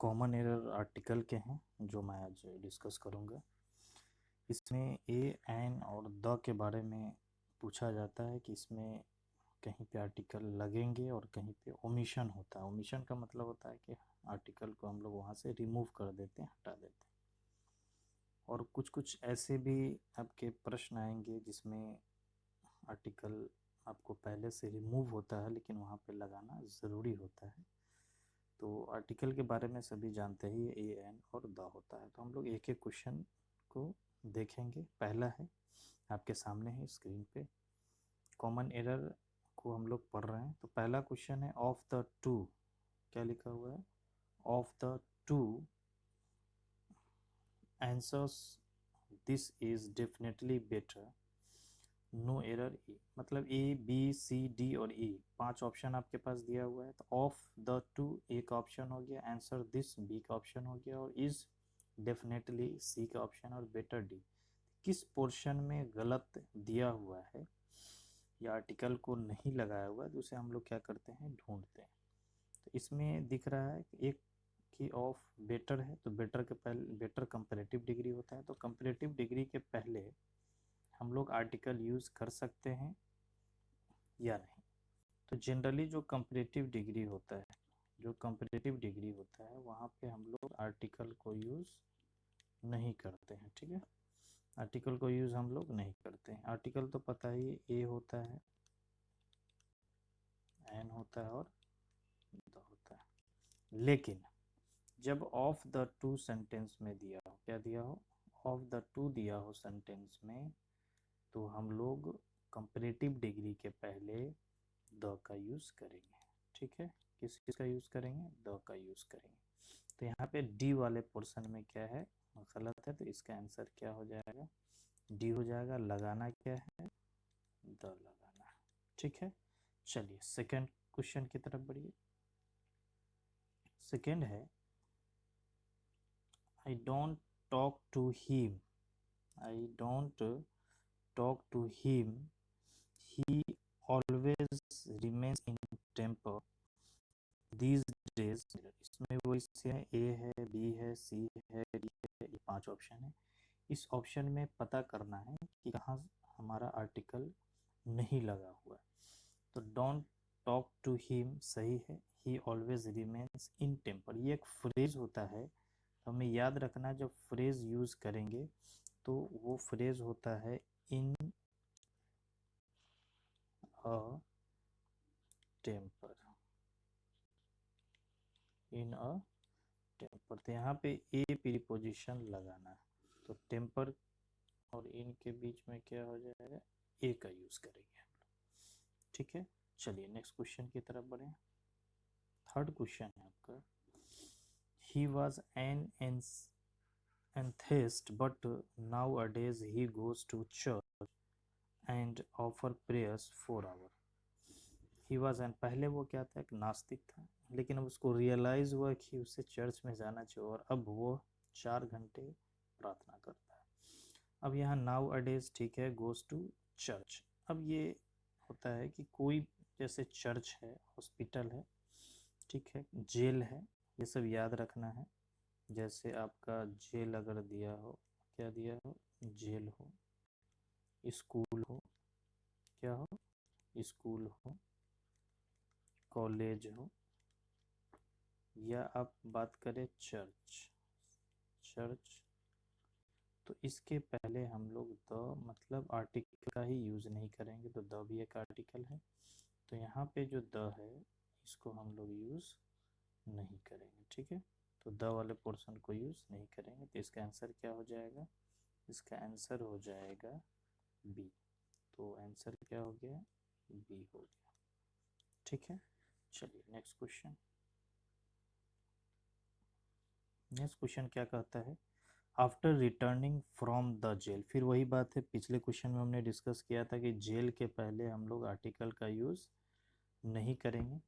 Common error article के हैं जो मैं आज डिस्कस करूँगा। इसमें ए, एन और द के बारे में पूछा जाता है कि इसमें कहीं पे आर्टिकल लगेंगे और कहीं पे ओमिशन होता है। ओमिशन का मतलब होता है कि आर्टिकल को हम लोग वहाँ से रिमूव कर देते हैं, हटा देते हैं। और कुछ कुछ ऐसे भी आपके प्रश्न आएंगे जिसमें आर्टिकल आपको पहले से रिमूव होता है लेकिन वहाँ पे लगाना ज़रूरी होता है। तो आर्टिकल के बारे में सभी जानते ही ए, एन और द होता है। तो हम लोग एक एक क्वेश्चन को देखेंगे। पहला है आपके सामने है स्क्रीन पे, कॉमन एरर को हम लोग पढ़ रहे हैं। तो पहला क्वेश्चन है ऑफ द टू, क्या लिखा हुआ है? Of the two answers this is definitely better, no error E. मतलब ए, बी, सी, डी और ई, 5 ऑप्शन आपके पास दिया हुआ है। तो ऑफ द टू एक ऑप्शन हो गया, आंसर दिस बी का ऑप्शन हो गया, और इज डेफिनेटली सी का ऑप्शन, और बेटर डी। किस पोर्शन में गलत दिया हुआ है या आर्टिकल को नहीं लगाया हुआ है तो उसे हम लोग क्या करते हैं, ढूंढते हैं। तो इसमें दिख रहा है कि एक की ऑफ बेटर है, तो बेटर के पहले बेटर कंपैरेटिव डिग्री होता है। तो कंपैरेटिव डिग्री के पहले हम लोग आर्टिकल यूज़ कर सकते हैं या नहीं। तो जनरली जो कंपैरेटिव डिग्री होता है, वहाँ पे हम लोग आर्टिकल को यूज़ नहीं करते हैं। ठीक है, आर्टिकल को यूज़ हम लोग नहीं करते हैं। आर्टिकल तो पता ही, ए होता है, एन होता है और द होता है। लेकिन जब ऑफ द टू सेंटेंस में दिया हो, क्या दिया हो, ऑफ द टू दिया हो सेंटेंस में, तो हम लोग कंपैरेटिव डिग्री के पहले द का यूज़ करेंगे। ठीक है, किस किस का यूज़ करेंगे, द का यूज़ करेंगे। तो यहाँ पे डी वाले पोर्शन में क्या है, गलत है, तो इसका आंसर क्या हो जाएगा, डी हो जाएगा। लगाना क्या है, द लगाना है। ठीक है, चलिए सेकंड क्वेश्चन की तरफ बढ़िए। सेकंड है I don't talk to him, I don't talk to him, he always remains in temper these days। इसमें वो इससे है, ए है, बी है, सी है, डी है, ये 5 ऑप्शन है। इस ऑप्शन में पता करना है कि कहाँ हमारा आर्टिकल नहीं लगा हुआ है। तो डोंट टॉक टू हिम सही है, he always remains in temper ये एक फ्रेज होता है। तो हमें याद रखना है, जब फ्रेज यूज करेंगे तो वो फ्रेज होता है इन अ टेम्पर, इन अ टेम्पर। तो यहाँ पे ए प्रीपोजिशन लगाना है, तो टेम्पर और इन के बीच में क्या हो जाएगा, ए का यूज करेंगे हम लोग। ठीक है, चलिए नेक्स्ट क्वेश्चन की तरफ बढ़े। थर्ड क्वेश्चन है आपका, he was an atheist but nowadays he goes to church and offer prayers 4 hour. He was an, पहले वो क्या था, एक नास्तिक था, लेकिन अब उसको रियलाइज हुआ कि उसे चर्च में जाना चाहिए, और अब वो 4 घंटे प्रार्थना करता है। अब यहाँ नाउ अडेज, ठीक है, गोज टू चर्च। अब ये होता है कि कोई, जैसे चर्च है, हॉस्पिटल है, ठीक है, जेल है, ये सब याद रखना है। जैसे आपका जेल अगर दिया हो, क्या दिया हो, जेल हो, स्कूल हो, क्या हो, स्कूल हो, कॉलेज हो, या आप बात करें चर्च, चर्च, तो इसके पहले हम लोग द मतलब आर्टिकल का ही यूज़ नहीं करेंगे। तो द भी एक आर्टिकल है, तो यहाँ पे जो द है इसको हम लोग यूज़ नहीं करेंगे। ठीक है, तो द वाले पोर्शन को यूज़ नहीं करेंगे। तो इसका आंसर क्या हो जाएगा, इसका आंसर हो जाएगा बी। तो आंसर क्या हो गया, बी हो गया। ठीक है, चलिए नेक्स्ट क्वेश्चन। नेक्स्ट क्वेश्चन क्या कहता है, after returning from the jail. फिर वही बात है, पिछले क्वेश्चन में हमने डिस्कस किया था कि जेल के पहले हम लोग आर्टिकल का यूज़ नहीं करेंगे,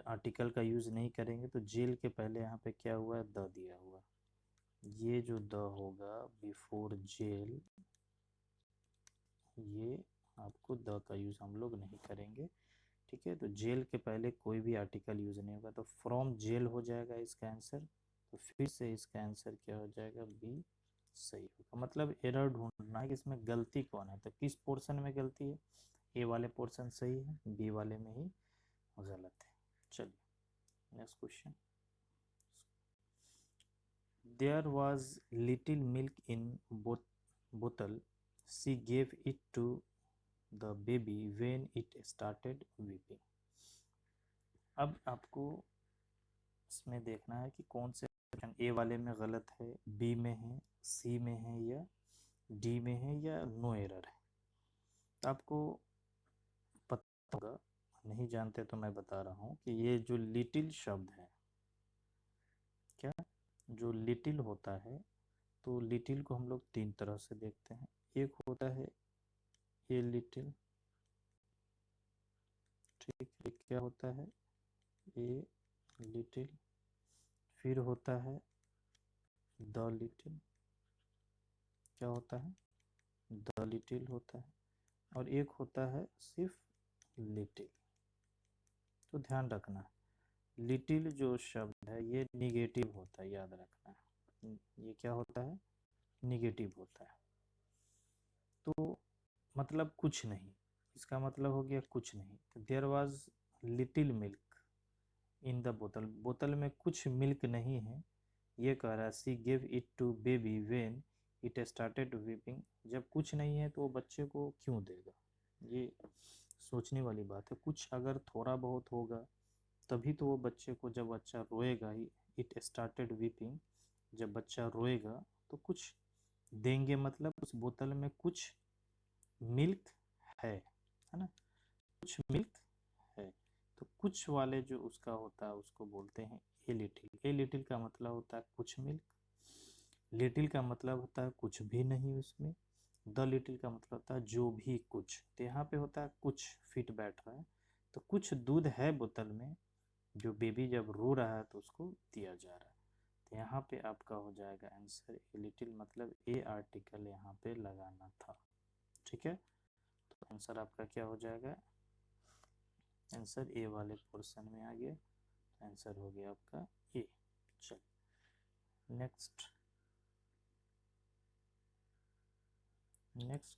आर्टिकल का यूज़ नहीं करेंगे। तो जेल के पहले यहाँ पे क्या हुआ है, द दिया हुआ, ये जो द होगा बिफोर जेल, ये आपको द का यूज़ हम लोग नहीं करेंगे, ठीक है, तो जेल के पहले कोई भी आर्टिकल यूज नहीं होगा, तो फ्रॉम जेल हो जाएगा इसका आंसर। तो फिर से इसका आंसर क्या हो जाएगा, बी सही होगा। मतलब एरर ढूंढना है कि इसमें गलती कौन है, तो किस पोर्शन में गलती है, ए वाले पोर्शन सही है, बी वाले में ही गलत है। चलिए next question. There was little milk in बोतल, she gave it to the baby when it started weeping. अब आपको इसमें देखना है कि कौन से ए वाले में गलत है, बी में है, सी में है, या डी में है, या नो एरर है। तो आपको पता होगा, नहीं जानते तो मैं बता रहा हूँ कि ये जो लिटिल शब्द है, क्या जो लिटिल होता है, तो लिटिल को हम लोग तीन तरह से देखते हैं। एक होता है ए लिटिल, ठीक, एक क्या होता है ए लिटिल, फिर होता है द लिटिल, क्या होता है द लिटिल होता है, और एक होता है सिर्फ लिटिल। तो ध्यान रखना, लिटिल जो शब्द है ये निगेटिव होता है, याद रखना। ये क्या होता है, निगेटिव होता है। तो मतलब कुछ नहीं, इसका मतलब हो गया कुछ नहीं। तो there was little milk in the बोतल, बोतल में कुछ मिल्क नहीं है, ये कह रहा है she give it to baby when it started weeping. जब कुछ नहीं है तो वो बच्चे को क्यों देगा, ये सोचने वाली बात है। कुछ अगर थोड़ा बहुत होगा तभी तो वो बच्चे को, जब बच्चा रोएगा ही, इट स्टार्टेड वीपिंग, जब बच्चा रोएगा तो कुछ देंगे, मतलब उस बोतल में कुछ मिल्क है ना, कुछ मिल्क है। तो कुछ वाले जो उसका होता है उसको बोलते हैं ए लिटिल। ए लिटिल का मतलब होता है कुछ मिल्क, लिटिल का मतलब होता है कुछ भी नहीं उसमें, द लिटिल का मतलब होता है जो भी कुछ। तो यहाँ पे होता है कुछ फिट बैठ रहा है, तो कुछ दूध है बोतल में, जो बेबी जब रो रहा है तो उसको दिया जा रहा है। तो यहाँ पे आपका हो जाएगा आंसर ए लिटिल, मतलब ए आर्टिकल यहाँ पे लगाना था। ठीक है, तो आंसर आपका क्या हो जाएगा, आंसर ए वाले पोर्शन में आ गया, आंसर हो गया आपका ए। चल next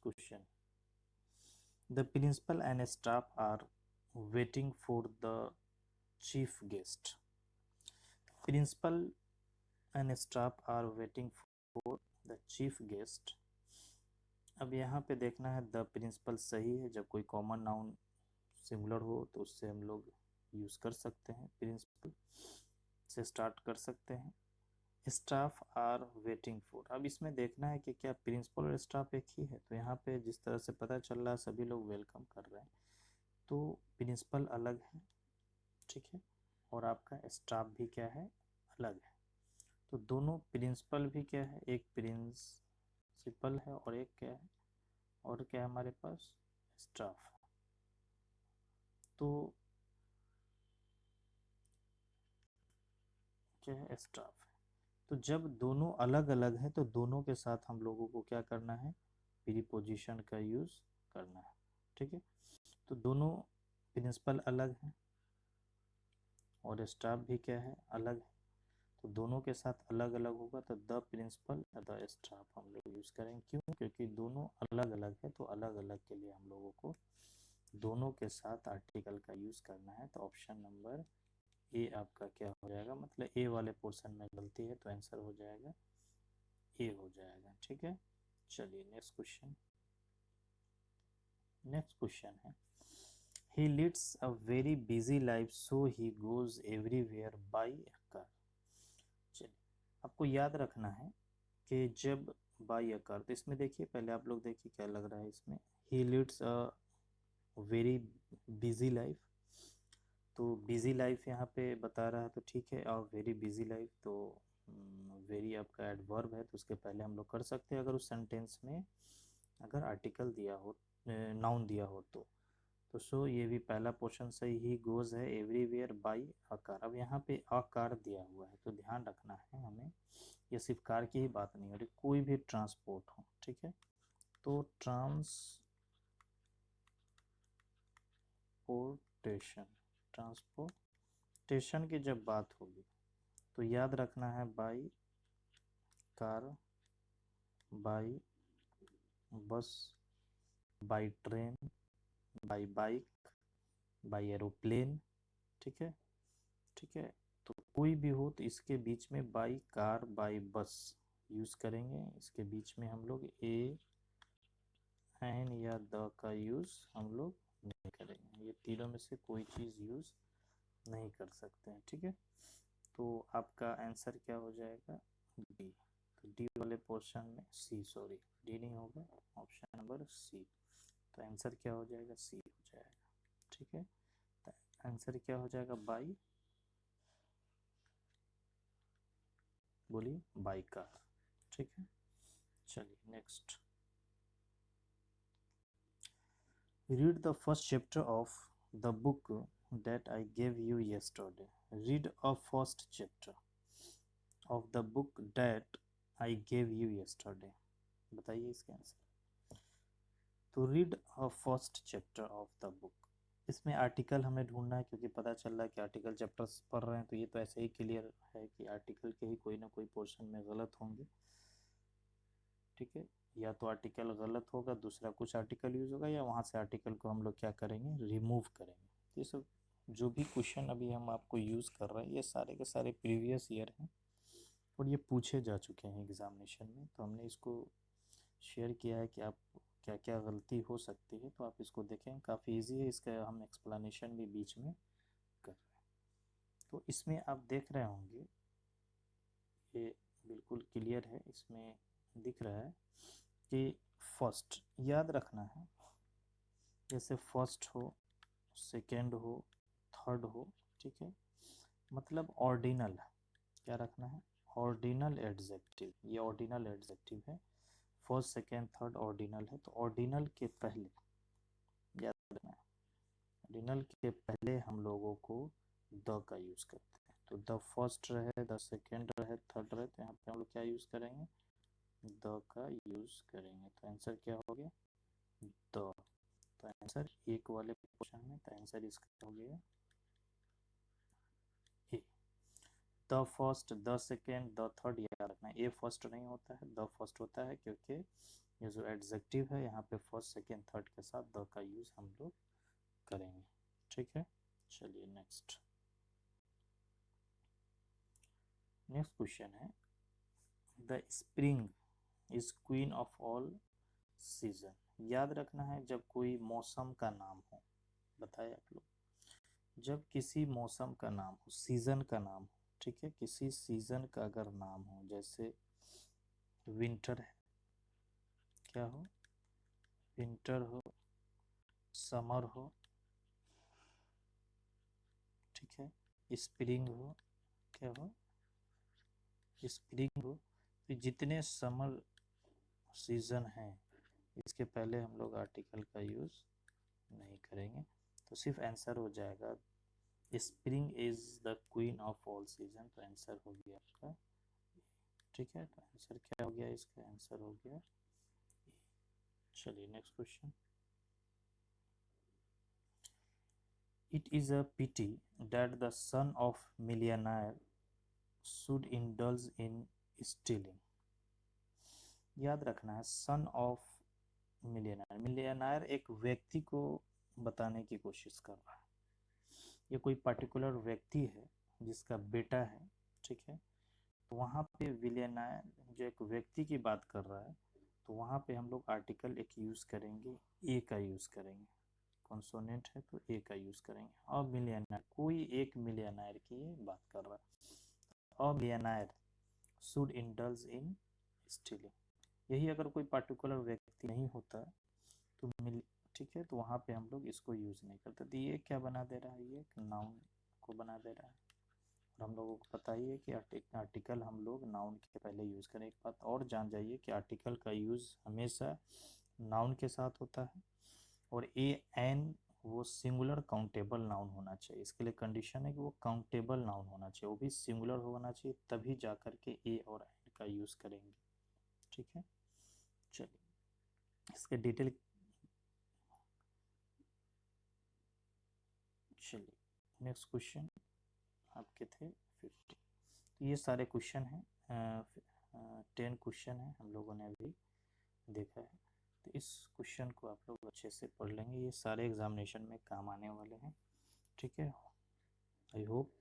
question. The principal and staff are waiting for the chief guest. Principal and staff are waiting for the chief guest. अब यहाँ पे देखना है द प्रिंसिपल सही है, जब कोई कॉमन नाउन सिंगुलर हो तो उससे हम लोग यूज़ कर सकते हैं, प्रिंसिपल से स्टार्ट कर सकते हैं। स्टाफ आर वेटिंग फॉर, अब इसमें देखना है कि क्या प्रिंसिपल और स्टाफ एक ही है। तो यहाँ पे जिस तरह से पता चल रहा है सभी लोग वेलकम कर रहे हैं, तो प्रिंसिपल अलग है, ठीक है, और आपका स्टाफ भी क्या है, अलग है। तो दोनों प्रिंसिपल भी क्या है, एक प्रिंसिपल है और एक क्या है, और क्या है हमारे पास स्टाफ। तो क्या है, स्टाफ। तो जब दोनों अलग अलग हैं तो दोनों के साथ हम लोगों को क्या करना है, प्रीपोजिशन का यूज़ करना है। ठीक है, तो दोनों प्रिंसिपल अलग हैं और स्टाफ भी क्या है, अलग है, तो दोनों के साथ अलग अलग होगा, तो द प्रिंसिपल द स्टाफ हम लोग यूज़ करेंगे। क्यों, क्योंकि दोनों अलग अलग है, तो अलग अलग के लिए हम लोगों को दोनों के साथ आर्टिकल का यूज़ करना है। तो ऑप्शन नंबर ए आपका क्या हो जाएगा, मतलब ए वाले पोर्शन में गलती है, तो आंसर हो जाएगा ए हो जाएगा। ठीक है, चलिए नेक्स्ट क्वेश्चन। नेक्स्ट क्वेश्चन है, he leads a very busy life so he goes everywhere by car. चलिए, आपको याद रखना है कि जब बाय कार, तो इसमें देखिए, पहले आप लोग देखिए क्या लग रहा है इसमें, he leads a very busy life, तो बिजी लाइफ यहाँ पे बता रहा है, तो ठीक है, और वेरी बिजी लाइफ, तो वेरी आपका एडवर्ब है, तो उसके पहले हम लोग कर सकते हैं अगर उस सेंटेंस में अगर आर्टिकल दिया हो, नाउन दिया हो तो सो ये भी पहला पोर्शन सही, ही गोज है एवरीवेयर बाई अ कार। अब यहाँ पे अ कार दिया हुआ है, तो ध्यान रखना है हमें, ये सिर्फ कार की ही बात नहीं हो रही, कोई भी ट्रांसपोर्ट हो, ठीक है, तो ट्रांसपोर्ट ट्रांसपोर्टेशन, ट्रांसपोर्टेशन की जब बात होगी तो याद रखना है by car, by bus, by train, by bike, by aeroplane. ठीक है, ठीक है। तो कोई भी हो तो इसके बीच में by car, by bus use करेंगे। इसके बीच में हम लोग ए, एन या द का यूज़ हम लोग नहीं करेंगे। ये तीनों में से कोई चीज़ यूज़ नहीं कर सकते हैं। ठीक है, तो आपका आंसर क्या हो जाएगा? डी। तो डी वाले पोर्शन में सी, सॉरी डी नहीं होगा, ऑप्शन नंबर सी। तो आंसर क्या हो जाएगा? सी हो जाएगा। ठीक है, तो आंसर क्या हो जाएगा? बाई, बोलिए बाई कार। ठीक है, चलिए next. Read the first chapter of the book that I gave you yesterday. Read a first chapter of the book that I gave you yesterday. बताइए इसका आंसर। तो read a first chapter of the book, इसमें article हमें ढूंढना है, क्योंकि पता चल रहा है कि आर्टिकल चैप्टर्स पढ़ रहे हैं तो ये तो ऐसे ही क्लियर है कि आर्टिकल के ही कोई ना कोई पोर्शन में गलत होंगे। ठीक है, या तो आर्टिकल गलत होगा, दूसरा कुछ आर्टिकल यूज होगा, या वहाँ से आर्टिकल को हम लोग क्या करेंगे? रिमूव करेंगे। ये सब जो भी क्वेश्चन अभी हम आपको यूज़ कर रहे हैं ये सारे के सारे प्रीवियस ईयर हैं और ये पूछे जा चुके हैं एग्जामिनेशन में। तो हमने इसको शेयर किया है कि आप क्या क्या गलती हो सकती है, तो आप इसको देखें, काफ़ी इजी है, इसका हम एक्सप्लेनेशन भी बीच में कर रहे हैं। तो इसमें आप देख रहे होंगे ये बिल्कुल क्लियर है, इसमें दिख रहा है कि फर्स्ट याद रखना है, जैसे फर्स्ट हो, सेकेंड हो, थर्ड हो। ठीक है, मतलब ऑर्डिनल क्या रखना है? ऑर्डिनल एडजेक्टिव, ये ऑर्डिनल एडजेक्टिव है। फर्स्ट सेकेंड थर्ड ऑर्डिनल है, तो ऑर्डिनल के पहले याद रखना है, ऑर्डिनल के पहले हम लोगों को द का यूज़ करते हैं। तो द फर्स्ट रहे, द सेकेंड रहे, थर्ड रहे, तो यहाँ पे हम लोग क्या यूज़ करेंगे? द का यूज़ करेंगे। तो आंसर क्या हो गया? द। तो आंसर एक वाले क्वेश्चन में, तो आंसर इसका हो गया A. The first, the second, the third याद रखना है। ए फर्स्ट नहीं होता है, द फर्स्ट होता है, क्योंकि ये जो एडजेक्टिव है यहाँ पे फर्स्ट सेकेंड थर्ड के साथ द का यूज़ हम लोग करेंगे। ठीक है, चलिए नेक्स्ट। नेक्स्ट क्वेश्चन है, the spring is queen of all season. याद रखना है जब कोई मौसम का नाम हो, बताए आप लोग, जब किसी मौसम का नाम हो, सीजन का नाम हो, ठीक है, किसी सीजन का अगर नाम हो, जैसे विंटर है, क्या हो? विंटर हो, समर हो, ठीक है, स्प्रिंग हो, क्या हो? स्प्रिंग हो। तो जितने समर सीजन हैं इसके पहले हम लोग आर्टिकल का यूज़ नहीं करेंगे, तो सिर्फ आंसर हो जाएगा spring is the queen of all season. तो आंसर हो गया आपका। ठीक है, तो आंसर क्या हो गया? इसका आंसर हो गया। चलिए next question. It is a pity that the son of millionaire should indulge in stealing. याद रखना है, सन ऑफ मिलियनायर, मिलियनायर एक व्यक्ति को बताने की कोशिश कर रहा है। ये कोई पर्टिकुलर व्यक्ति है जिसका बेटा है। ठीक है, तो वहाँ पे विलियनायर जो एक व्यक्ति की बात कर रहा है, तो वहाँ पे हम लोग आर्टिकल एक यूज़ करेंगे, ए का यूज़ करेंगे। कॉन्सोनेंट है तो ए का यूज़ करेंगे। और मिलियनायर, कोई एक मिलियनायर की ये बात कर रहा है। और मिलियनायर शुड इंडल्ज इन स्टीलिंग। यही अगर कोई पर्टिकुलर व्यक्ति नहीं होता तो मिल, ठीक है, तो वहाँ पे हम लोग इसको यूज़ नहीं करते। तो ये क्या बना दे रहा है? ये नाउन को बना दे रहा है। और हम लोगों को पता ही है कि आर्टिकल हम लोग नाउन के पहले यूज़ करें। एक बात और जान जाइए कि आर्टिकल का यूज़ हमेशा नाउन के साथ होता है, और ए एन वो सिंगुलर काउंटेबल नाउन होना चाहिए। इसके लिए कंडीशन है कि वो काउंटेबल नाउन होना चाहिए, वो भी सिंगुलर होना चाहिए, तभी जा कर के ए और एन का यूज़ करेंगे। ठीक है, चलिए इसके डिटेल चलिए नेक्स्ट क्वेश्चन आपके थे 50। तो ये सारे क्वेश्चन हैं, 10 क्वेश्चन हैं हम लोगों ने अभी देखा है। तो इस क्वेश्चन को आप लोग अच्छे से पढ़ लेंगे, ये सारे एग्जामिनेशन में काम आने वाले हैं। ठीक है, I hope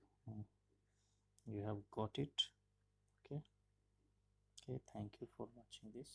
you have got it. Okay, thank you for watching this.